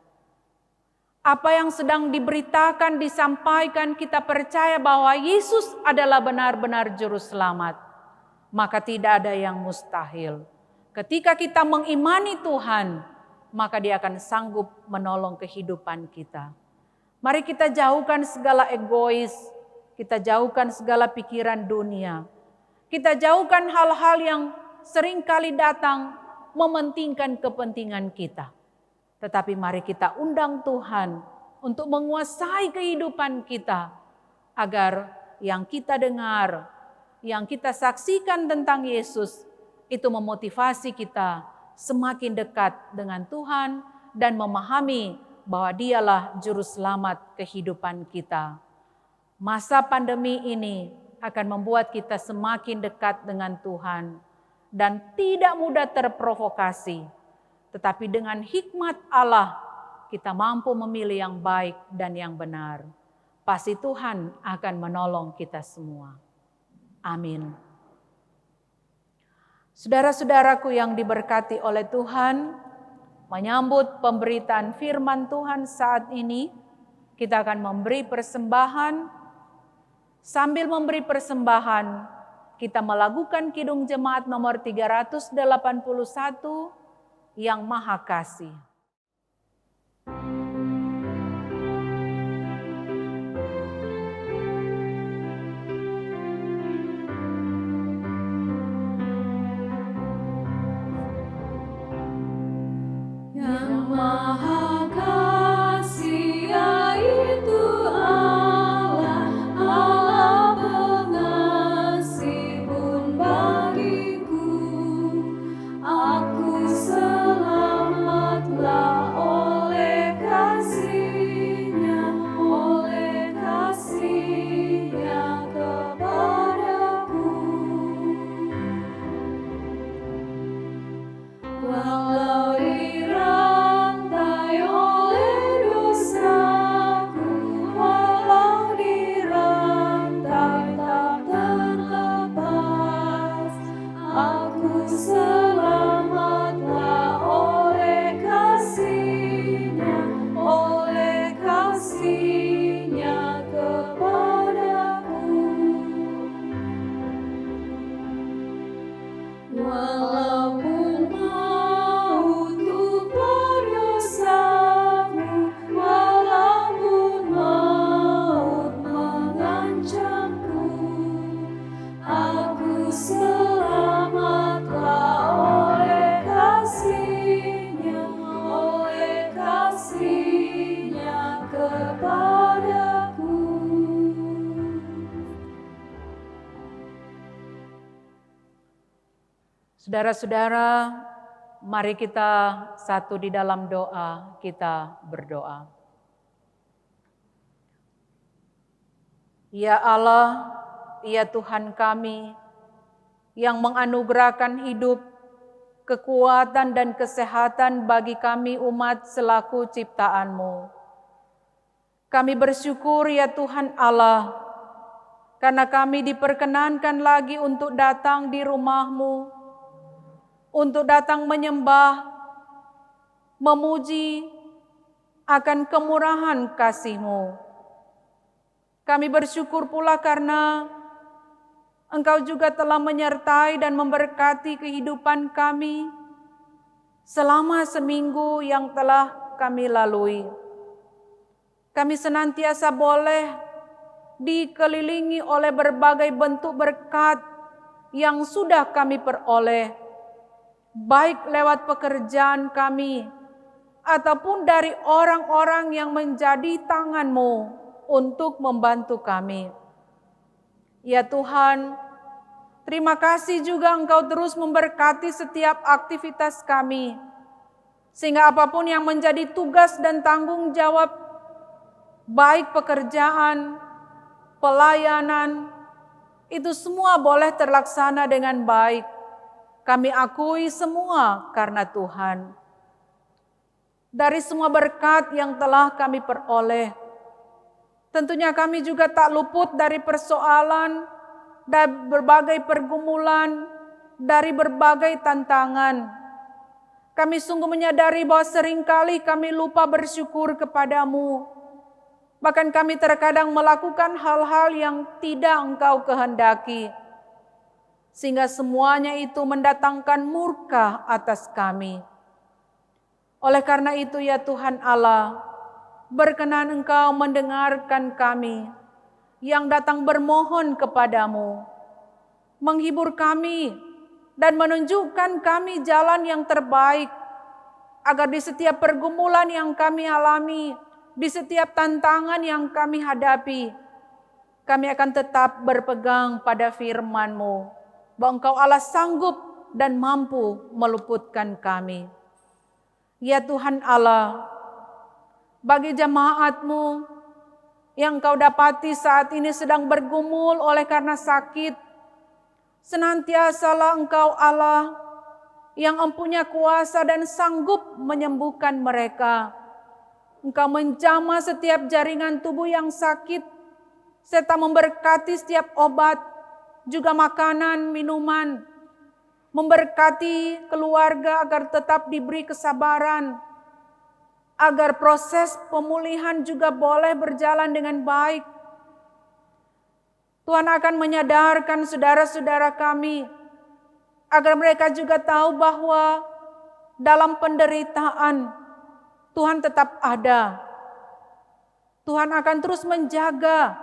Speaker 2: Apa yang sedang diberitakan, disampaikan, kita percaya bahwa Yesus adalah benar-benar juru selamat. Maka tidak ada yang mustahil. Ketika kita mengimani Tuhan, maka Dia akan sanggup menolong kehidupan kita. Mari kita jauhkan segala egois, kita jauhkan segala pikiran dunia. Kita jauhkan hal-hal yang seringkali datang mementingkan kepentingan kita. Tetapi mari kita undang Tuhan untuk menguasai kehidupan kita, agar yang kita dengar, yang kita saksikan tentang Yesus, itu memotivasi kita semakin dekat dengan Tuhan dan memahami bahwa Dialah juru selamat kehidupan kita. Masa pandemi ini akan membuat kita semakin dekat dengan Tuhan dan tidak mudah terprovokasi. Tetapi dengan hikmat Allah, kita mampu memilih yang baik dan yang benar. Pasti Tuhan akan menolong kita semua. Amin. Saudara-saudaraku yang diberkati oleh Tuhan, menyambut pemberitaan firman Tuhan saat ini, kita akan memberi persembahan. Sambil memberi persembahan, kita melakukan Kidung Jemaat nomor 381, Yang Maha Kasih.
Speaker 3: Yang Maha Kasih, yaitu Allah, Allah pengasih pun bagiku. Aku selamatlah oleh kasih-Nya kepadaku. Walau dirantai oleh dosaku, walau dirantai Aku selamatlah oleh kasih-Nya kepadaku. Walaupun maut untuk berdosaku, walaupun maut mengancamku, aku selamatlah oleh kasih-Nya kepadaku.
Speaker 2: Saudara-saudara, mari kita satu di dalam doa, kita berdoa. Ya Allah, ya Tuhan kami, yang menganugerahkan hidup, kekuatan dan kesehatan bagi kami umat selaku ciptaan-Mu. Kami bersyukur ya Tuhan Allah, karena kami diperkenankan lagi untuk datang di rumah-Mu, untuk datang menyembah, memuji akan kemurahan kasih-Mu. Kami bersyukur pula karena Engkau juga telah menyertai dan memberkati kehidupan kami selama seminggu yang telah kami lalui. Kami senantiasa boleh dikelilingi oleh berbagai bentuk berkat yang sudah kami peroleh, baik lewat pekerjaan kami, ataupun dari orang-orang yang menjadi tangan-Mu untuk membantu kami. Ya Tuhan, terima kasih juga Engkau terus memberkati setiap aktivitas kami, sehingga apapun yang menjadi tugas dan tanggung jawab, baik pekerjaan, pelayanan, itu semua boleh terlaksana dengan baik. Kami akui semua karena Tuhan. Dari semua berkat yang telah kami peroleh, tentunya kami juga tak luput dari persoalan, dari berbagai pergumulan, dari berbagai tantangan. Kami sungguh menyadari bahwa seringkali kami lupa bersyukur kepadamu. Bahkan kami terkadang melakukan hal-hal yang tidak Engkau kehendaki, sehingga semuanya itu mendatangkan murka atas kami. Oleh karena itu ya Tuhan Allah, berkenan Engkau mendengarkan kami yang datang bermohon kepadamu, menghibur kami dan menunjukkan kami jalan yang terbaik, agar di setiap pergumulan yang kami alami, di setiap tantangan yang kami hadapi, kami akan tetap berpegang pada firman-Mu, bahwa Engkau Allah sanggup dan mampu meluputkan kami. Ya Tuhan Allah, bagi jemaat-Mu yang Engkau dapati saat ini sedang bergumul oleh karena sakit, senantiasalah Engkau Allah yang empunya kuasa dan sanggup menyembuhkan mereka. Engkau menjamah setiap jaringan tubuh yang sakit, serta memberkati setiap obat, juga makanan, minuman, memberkati keluarga agar tetap diberi kesabaran, agar proses pemulihan juga boleh berjalan dengan baik. Tuhan akan menyadarkan saudara-saudara kami, agar mereka juga tahu bahwa dalam penderitaan, Tuhan tetap ada. Tuhan akan terus menjaga,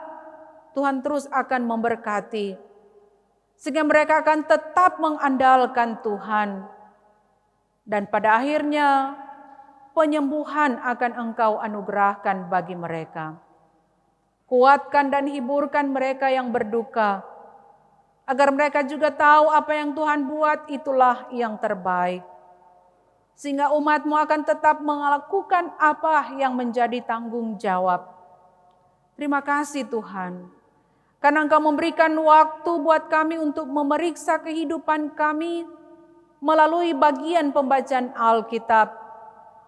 Speaker 2: Tuhan terus akan memberkati, sehingga mereka akan tetap mengandalkan Tuhan. Dan pada akhirnya penyembuhan akan Engkau anugerahkan bagi mereka. Kuatkan dan hiburkan mereka yang berduka, agar mereka juga tahu apa yang Tuhan buat itulah yang terbaik. Sehingga umat-Mu akan tetap melakukan apa yang menjadi tanggung jawab. Terima kasih Tuhan, karena Engkau memberikan waktu buat kami untuk memeriksa kehidupan kami melalui bagian pembacaan Alkitab,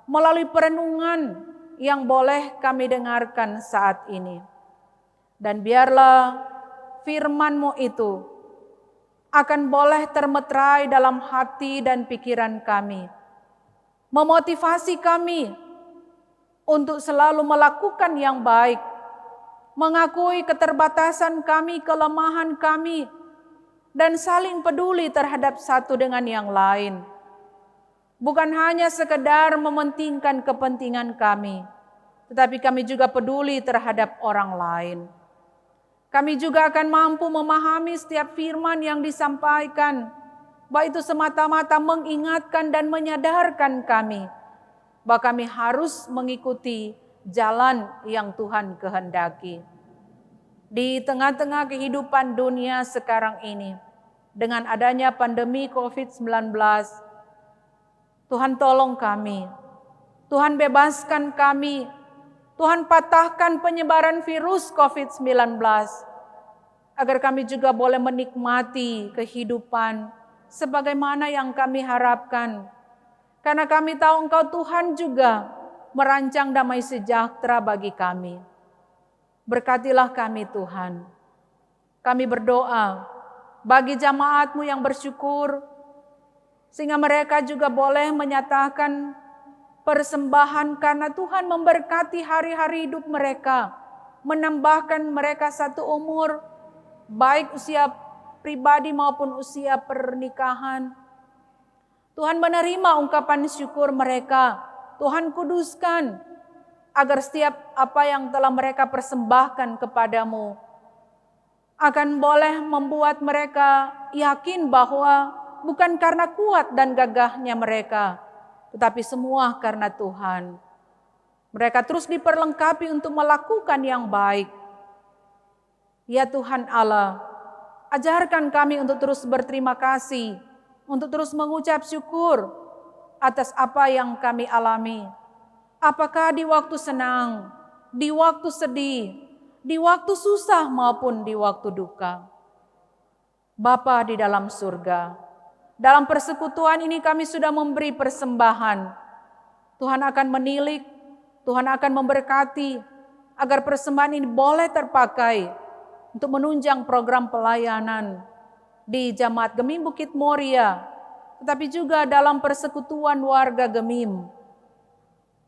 Speaker 2: melalui perenungan yang boleh kami dengarkan saat ini. Dan biarlah firman-Mu itu akan boleh termeterai dalam hati dan pikiran kami, memotivasi kami untuk selalu melakukan yang baik, mengakui keterbatasan kami, kelemahan kami, dan saling peduli terhadap satu dengan yang lain. Bukan hanya sekedar mementingkan kepentingan kami, tetapi kami juga peduli terhadap orang lain. Kami juga akan mampu memahami setiap firman yang disampaikan, baik itu semata-mata mengingatkan dan menyadarkan kami bahwa kami harus mengikuti jalan yang Tuhan kehendaki. Di tengah-tengah kehidupan dunia sekarang ini, dengan adanya pandemi COVID-19, Tuhan tolong kami, Tuhan bebaskan kami, Tuhan patahkan penyebaran virus COVID-19, agar kami juga boleh menikmati kehidupan sebagaimana yang kami harapkan. Karena kami tahu Engkau Tuhan juga merancang damai sejahtera bagi kami. Berkatilah kami Tuhan. Kami berdoa bagi jamaat-Mu yang bersyukur, sehingga mereka juga boleh menyatakan persembahan karena Tuhan memberkati hari-hari hidup mereka, menambahkan mereka satu umur, baik usia pribadi maupun usia pernikahan. Tuhan menerima ungkapan syukur mereka, Tuhan kuduskan, agar setiap apa yang telah mereka persembahkan kepadamu akan boleh membuat mereka yakin bahwa bukan karena kuat dan gagahnya mereka, tetapi semua karena Tuhan. Mereka terus diperlengkapi untuk melakukan yang baik. Ya Tuhan Allah, ajarkan kami untuk terus berterima kasih, untuk terus mengucap syukur atas apa yang kami alami. Apakah di waktu senang, di waktu sedih, di waktu susah maupun di waktu duka. Bapa di dalam surga, dalam persekutuan ini kami sudah memberi persembahan. Tuhan akan menilik, Tuhan akan memberkati, agar persembahan ini boleh terpakai untuk menunjang program pelayanan di Jemaat Gemim Bukit Moria, tetapi juga dalam persekutuan warga Gemim.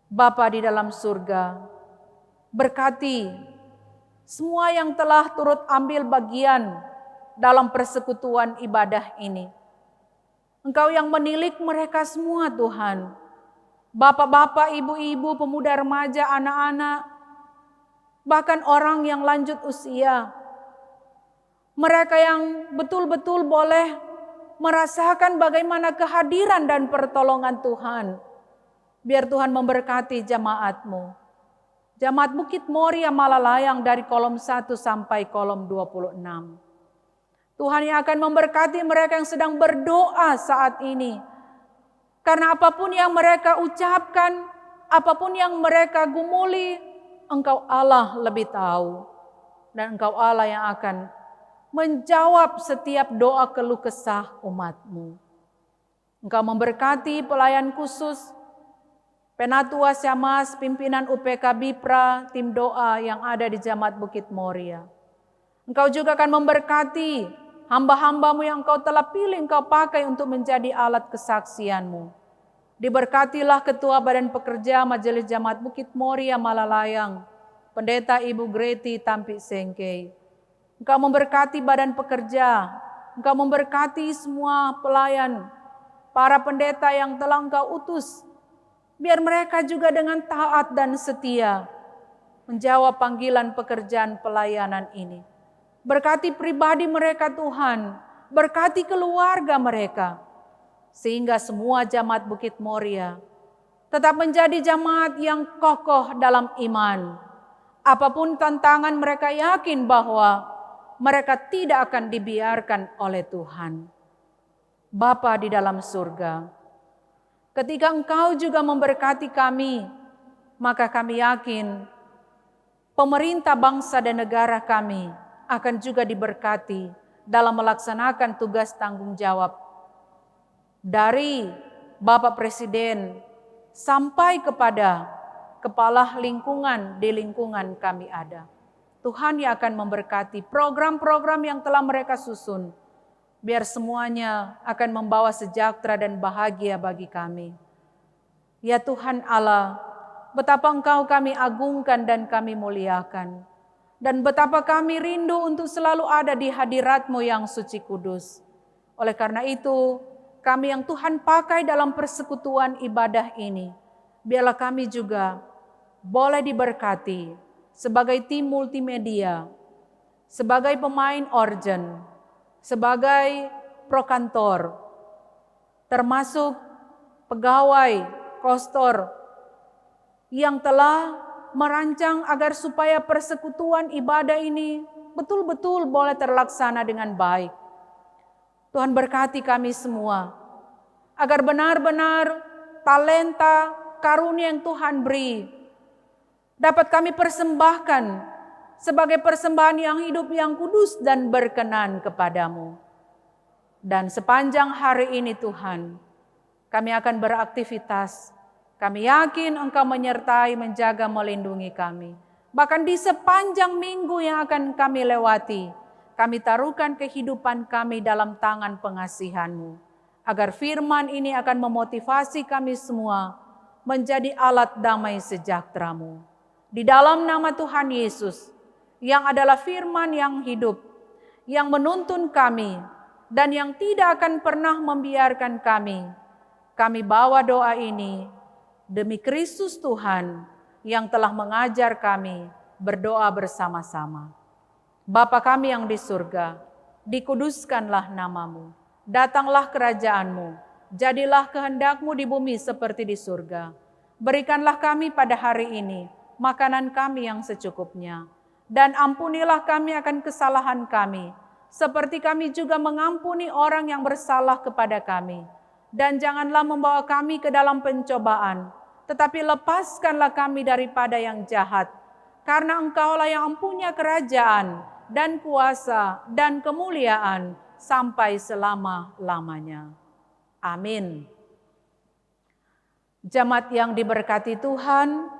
Speaker 2: Bapa di dalam surga, berkati semua yang telah turut ambil bagian dalam persekutuan ibadah ini. Engkau yang menilik mereka semua Tuhan. Bapak-bapak, ibu-ibu, pemuda remaja, anak-anak, bahkan orang yang lanjut usia. Mereka yang betul-betul boleh merasakan bagaimana kehadiran dan pertolongan Tuhan. Biar Tuhan memberkati jamaat-Mu. Jamaat Bukit Moria Malalayang dari kolom 1 sampai kolom 26. Tuhan yang akan memberkati mereka yang sedang berdoa saat ini. Karena apapun yang mereka ucapkan, apapun yang mereka gumuli, Engkau Allah lebih tahu. Dan Engkau Allah yang akan menjawab setiap doa keluh kesah umat-Mu. Engkau memberkati pelayan khusus, Penatua Syamas, pimpinan UPK Bipra, tim doa yang ada di Jemaat Bukit Moria. Engkau juga akan memberkati hamba-hambamu yang Engkau telah pilih, Engkau pakai untuk menjadi alat kesaksian-Mu. Diberkatilah Ketua Badan Pekerja Majelis Jemaat Bukit Moria Malalayang, Pendeta Ibu Greti Tampik Sengkei. Engkau memberkati badan pekerja, Engkau memberkati semua pelayan, para pendeta yang telah Engkau utus, biar mereka juga dengan taat dan setia menjawab panggilan pekerjaan pelayanan ini. Berkati pribadi mereka Tuhan, berkati keluarga mereka, sehingga semua jamaat Bukit Moria tetap menjadi jamaat yang kokoh dalam iman. Apapun tantangan, mereka yakin bahwa mereka tidak akan dibiarkan oleh Tuhan. Bapa di dalam surga, ketika Engkau juga memberkati kami, maka kami yakin pemerintah bangsa dan negara kami akan juga diberkati dalam melaksanakan tugas tanggung jawab. Dari Bapak Presiden sampai kepada kepala lingkungan di lingkungan kami ada. Tuhan yang akan memberkati program-program yang telah mereka susun. biar semuanya akan membawa sejahtera dan bahagia bagi kami. Ya Tuhan Allah, betapa Engkau kami agungkan dan kami muliakan. Dan betapa kami rindu untuk selalu ada di hadirat-Mu yang suci kudus. Oleh karena itu, kami yang Tuhan pakai dalam persekutuan ibadah ini, biarlah kami juga boleh diberkati sebagai tim multimedia, sebagai pemain organ, sebagai prokantor, termasuk pegawai, kostor, yang telah merancang agar supaya persekutuan ibadah ini betul-betul boleh terlaksana dengan baik. Tuhan berkati kami semua, agar benar-benar talenta, karunia yang Tuhan beri, dapat kami persembahkan sebagai persembahan yang hidup, yang kudus dan berkenan kepadamu. Dan sepanjang hari ini Tuhan, kami akan beraktivitas. Kami yakin Engkau menyertai, menjaga, melindungi kami. Bahkan di sepanjang minggu yang akan kami lewati, kami taruhkan kehidupan kami dalam tangan pengasihan-Mu. Agar firman ini akan memotivasi kami semua menjadi alat damai sejahtera-Mu. Di dalam nama Tuhan Yesus, yang adalah firman yang hidup, yang menuntun kami, dan yang tidak akan pernah membiarkan kami bawa doa ini demi Kristus Tuhan yang telah mengajar kami berdoa bersama-sama. Bapa kami yang di surga, dikuduskanlah nama-Mu, datanglah kerajaan-Mu, jadilah kehendak-Mu di bumi seperti di surga. Berikanlah kami pada hari ini makanan kami yang secukupnya, dan ampunilah kami akan kesalahan kami, seperti kami juga mengampuni orang yang bersalah kepada kami. Dan janganlah membawa kami ke dalam pencobaan, tetapi lepaskanlah kami daripada yang jahat. Karena Engkaulah yang mempunyai kerajaan dan kuasa dan kemuliaan sampai selama-lamanya. Amin. Jemaat yang diberkati Tuhan,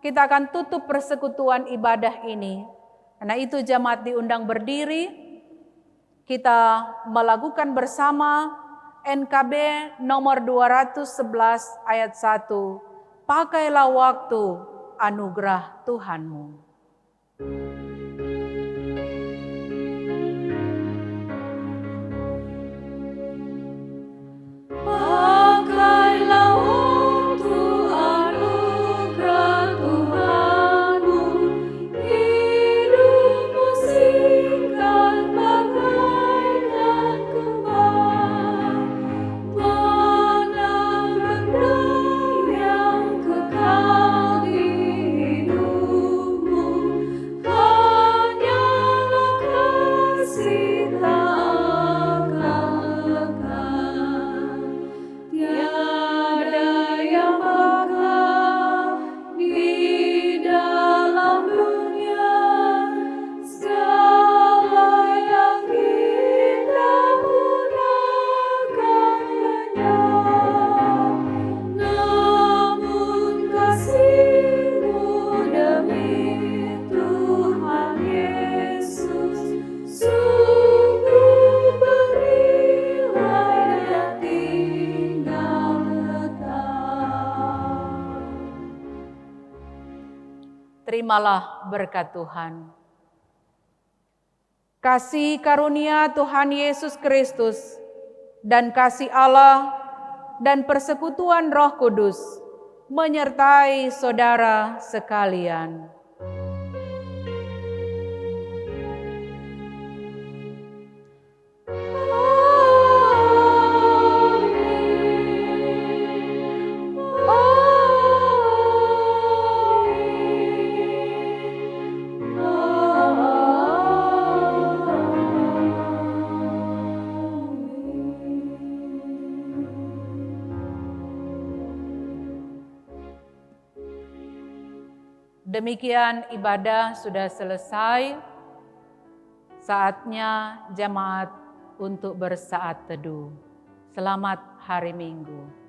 Speaker 2: kita akan tutup persekutuan ibadah ini. Karena itu jemaat diundang berdiri, kita melakukan bersama NKB nomor 211 ayat 1. Pakailah waktu anugerah Tuhanmu.
Speaker 3: Pakailah waktu anugerah Tuhanmu, hidupmu singkat bagaikan kembang, pandang benda yang kekal di hidupmu, hanyalah kasih tak akan lekang. Tiada yang bakal di dalam dunia, segala yang indah pun akan lenyap. Namun kasih-Mu demi Tuhan Yesus sungguh bernilai dan tinggal tetap.
Speaker 2: Terimalah berkat Tuhan. Kasih karunia Tuhan Yesus Kristus dan kasih Allah dan persekutuan Roh Kudus menyertai saudara sekalian. Demikian ibadah sudah selesai. Saatnya jemaat untuk bersaat teduh. Selamat hari Minggu.